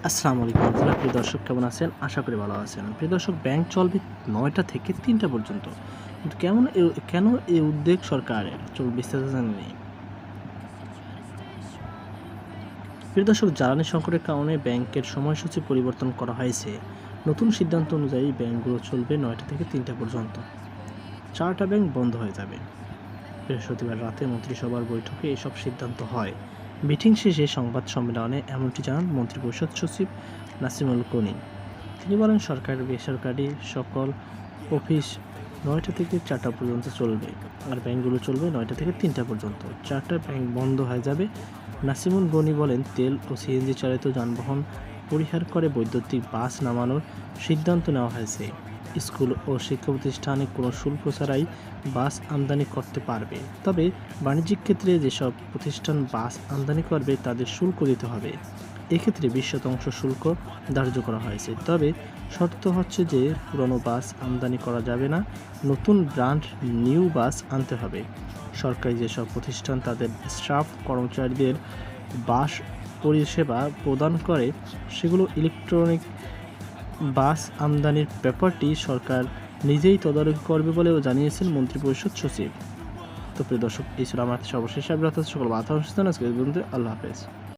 আসসালামু আলাইকুম রহমতুল্লাহ। প্রিয় দর্শক, কেমন আছেন? আশা করি ভালো আছেন। প্রিয় দর্শক, ব্যাংক চলবে ৯টা থেকে ৩টা পর্যন্ত। কিন্তু কেন এই উদ্যোগ সরকারের? চলুন বিস্তারিত জেনে নিই। প্রিয় দর্শক, জ্বালানি সংকটের কারণে ব্যাংকের সময়সূচি পরিবর্তন করা হয়েছে। নতুন সিদ্ধান্ত অনুযায়ী ব্যাংকগুলো চলবে ৯টা থেকে ৩টা পর্যন্ত। 4টা ব্যাংক বন্ধ হয়ে যাবে। বৃহস্পতিবার রাতে মন্ত্রিসভার বৈঠকে এসব সিদ্ধান্ত হয়। মিটিং শেষে সংবাদ সম্মেলনে এমনটি জানান মন্ত্রিপরিষদ সচিব নাসিমুল কনি। তিনি বলেন, সরকার বেসরকারি সকল অফিস ৯টা থেকে 4টা পর্যন্ত চলবে, আর ব্যাংকগুলো চলবে ৯টা থেকে 3টা পর্যন্ত। 4টা ব্যাংক বন্ধ হয়ে যাবে। নাসিমুল গনি বলেন, তেল ও সিএনজি চালিত যানবাহন পরিহার করে বৈদ্যুতিক বাস নামানোর সিদ্ধান্ত নেওয়া হয়েছে। স্কুল ও শিক্ষা প্রতিষ্ঠানে কোনো শুল্ক ছাড়াই বাস আমদানি করতে পারবে। তবে বাণিজ্যিক ক্ষেত্রে যেসব প্রতিষ্ঠান বাস আমদানি করবে তাদের শুল্ক দিতে হবে। এক্ষেত্রে 20% শুল্ক ধার্য করা হয়েছে। তবে শর্ত হচ্ছে যে পুরনো বাস আমদানি করা যাবে না, নতুন ব্র্যান্ড নিউ বাস আনতে হবে। সরকারি যেসব প্রতিষ্ঠান তাদের স্টাফ কর্মচারীদের বাস পরিষেবা প্রদান করে সেগুলো ইলেকট্রনিক বাস আমদানির ব্যাপারটি সরকার নিজেই তদারকি করবে বলেও জানিয়েছেন মন্ত্রিপরিষদ সচিব। তো প্রিয় দর্শক, এই ছিল আমার সর্বশেষ আপডেট। সকল বাধা আজকে আল্লাহ হাফেজ।